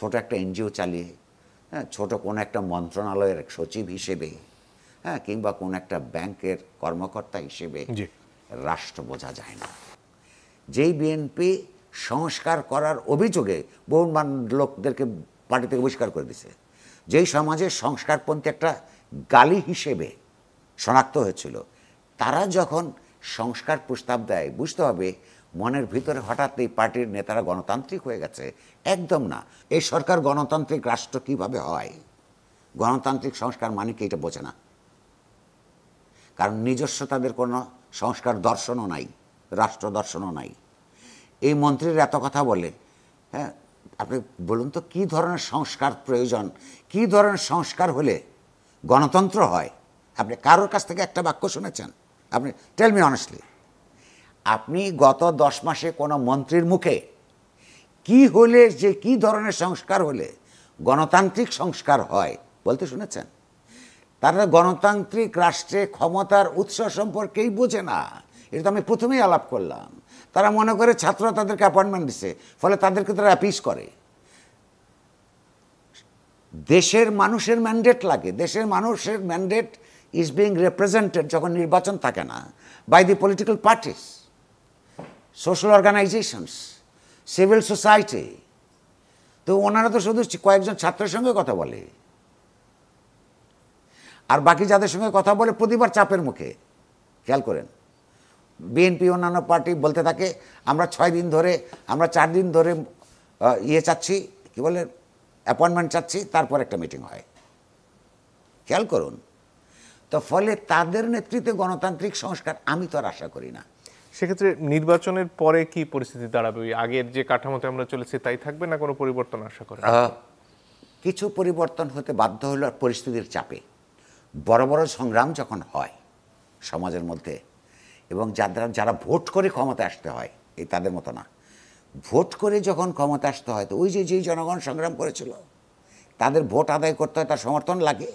ছোট একটা এনজিও চালিয়ে, হ্যাঁ, ছোট কোনো একটা মন্ত্রণালয়ের সচিব হিসেবে, হ্যাঁ, কিংবা কোনো একটা ব্যাংকের কর্মকর্তা হিসেবে রাষ্ট্র বোঝা যায় না। যেই বিএনপি সংস্কার করার অভিযোগে বহু লোকদেরকে পার্টি থেকে বহিষ্কার করে দিছে, যেই সমাজে সংস্কারপন্থী একটা গালি হিসেবে শনাক্ত হয়েছিল, তারা যখন সংস্কার প্রস্তাব দেয় বুঝতে হবে মনের ভিতরে হঠাৎ এই পার্টির নেতারা গণতান্ত্রিক হয়ে গেছে। একদম না। এই সরকার গণতান্ত্রিক রাষ্ট্র কিভাবে হয়, গণতান্ত্রিক সংস্কার মানে কি এটা বোঝে না। কারণ নিজস্ব তাদের কোনো সংস্কার দর্শনও নাই, রাষ্ট্র দর্শনও নাই। এই মন্ত্রীর এত কথা বলে, হ্যাঁ, আপনি বলুন তো কী ধরনের সংস্কার প্রয়োজন, কী ধরনের সংস্কার হলে গণতন্ত্র হয়? আপনি কারোর কাছ থেকে একটা বাক্য শুনেছেন? আপনি টেল মি অনেস্টলি, আপনি গত 10 মাসে কোনো মন্ত্রীর মুখে কি হলে, যে কি ধরনের সংস্কার হলে গণতান্ত্রিক সংস্কার হয় বলতে শুনেছেন? তারা গণতান্ত্রিক রাষ্ট্রে ক্ষমতার উৎস সম্পর্কেই বোঝে না। এটা তো আমি প্রথমেই আলাপ করলাম। তারা মনে করে ছাত্ররা তাদেরকে অ্যাপয়েন্টমেন্ট দিচ্ছে, ফলে তাদেরকে তারা অ্যাপিস করে। দেশের মানুষের ম্যান্ডেট লাগে। দেশের মানুষের ম্যান্ডেট ইজ বিং রিপ্রেজেন্টেড যখন নির্বাচন থাকে না, by the political parties, social organisations, civil society. তো ওনারা তো শুধু কয়েকজন ছাত্রের সঙ্গে কথা বলে, আর বাকি যাদের সঙ্গে কথা বলে প্রতিবার চাপের মুখে। খেয়াল করেন, বিএনপি অন্যান্য পার্টি বলতে থাকে আমরা 6 দিন ধরে, আমরা 4 দিন ধরে ইয়ে চাচ্ছি, কি বলে, অ্যাপয়েন্টমেন্ট চাচ্ছি, তারপর একটা মিটিং হয়। খেয়াল করুন তো। ফলে তাদের নেতৃত্বে গণতান্ত্রিক সংস্কার আমি তো আর আশা করি না। সেক্ষেত্রে নির্বাচনের পরে কি পরিস্থিতি দাঁড়াবে? ওই আগের যে কাঠামোতে আমরা চলেছি তাই থাকবে, না কোনো পরিবর্তন আশা করেন? কিছু পরিবর্তন হতে বাধ্য হলো পরিস্থিতির চাপে। বড় বড় সংগ্রাম যখন হয় সমাজের মধ্যে, এবং যারা ভোট করে ক্ষমতা আসতে হয়, এই তাদের মতো না, ভোট করে যখন ক্ষমতা আসতে হয়, তো ওই যে যেই জনগণ সংগ্রাম করেছিল তাদের ভোট আদায় করতে হয়, তার সমর্থন লাগে।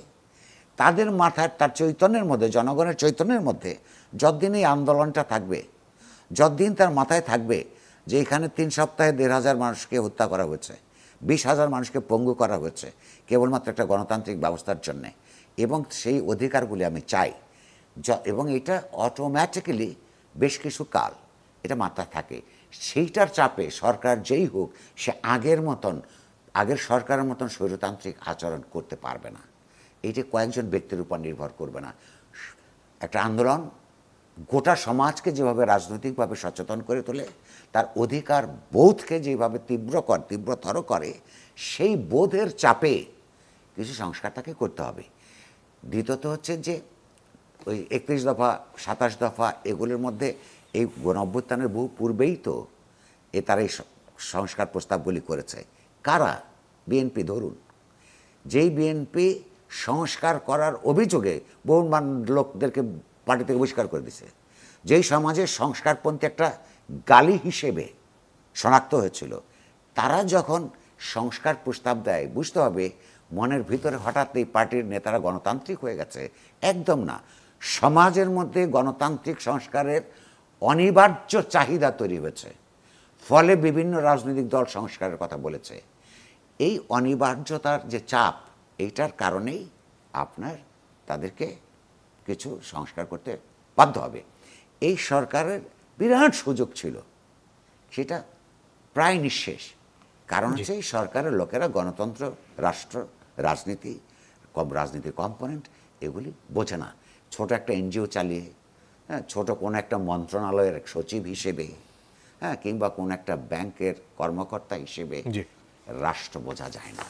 তাদের মাথায়, তার চৈতন্যের মধ্যে, জনগণের চৈতন্যের মধ্যে যতদিন এই আন্দোলনটা থাকবে, যতদিন তার মাথায় থাকবে যে এখানে 3 সপ্তাহে 1,500 মানুষকে হত্যা করা হয়েছে, 20,000 মানুষকে পঙ্গু করা হয়েছে কেবলমাত্র একটা গণতান্ত্রিক ব্যবস্থার জন্যে, এবং সেই অধিকারগুলি আমি চাই, এবং এটা অটোমেটিক্যালি বেশ কিছু কাল এটা মাথায় থাকে। সেইটার চাপে সরকার যেই হোক, সে আগের সরকারের মতন স্বৈরতান্ত্রিক আচরণ করতে পারবে না। এইটা কয়েকজন ব্যক্তির উপর নির্ভর করবে না। একটা আন্দোলন গোটা সমাজকে যেভাবে রাজনৈতিকভাবে সচেতন করে তোলে, তার অধিকার বোধকে যেভাবে তীব্রতর করে, সেই বোধের চাপে কিছু সংস্কার তাকে করতে হবে। দ্বিতীয়ত হচ্ছে যে ওই 31 দফা, 27 দফা, এগুলোর মধ্যে এই গণঅভ্যুত্থানের বহু পূর্বেই তো তারা এই সংস্কার প্রস্তাবগুলি করেছে। কারা? বিএনপি। ধরুন, যেই বিএনপি সংস্কার করার অভিযোগে বহু লোকদেরকে পার্টি থেকে বহিষ্কার করে দিছে, যেই সমাজে সংস্কারপন্থী একটা গালি হিসেবে শনাক্ত হয়েছিল, তারা যখন সংস্কার প্রস্তাব দেয় বুঝতে হবে মনের ভিতরে হঠাৎ এই পার্টির নেতারা গণতান্ত্রিক হয়ে গেছে। একদম না। সমাজের মধ্যে গণতান্ত্রিক সংস্কারের অনিবার্য চাহিদা তৈরি হয়েছে, ফলে বিভিন্ন রাজনৈতিক দল সংস্কারের কথা বলেছে। এই অনিবার্যতার যে চাপ, এইটার কারণেই আপনার তাদেরকে কিছু সংস্কার করতে বাধ্য হবে। এই সরকারের বিরাট সুযোগ ছিল, সেটা প্রায় নিঃশেষ। কারণ হচ্ছে এই সরকারের লোকেরা গণতন্ত্র, রাষ্ট্র, রাজনীতির কম্পোনেন্ট এগুলি বোঝে না। ছোট একটা এনজিও চালিয়ে, হ্যাঁ, ছোট কোনো একটা মন্ত্রণালয়ের সচিব হিসেবে, হ্যাঁ, কিংবা কোনো একটা ব্যাংকের কর্মকর্তা হিসেবে রাষ্ট্র বোঝা যায় না।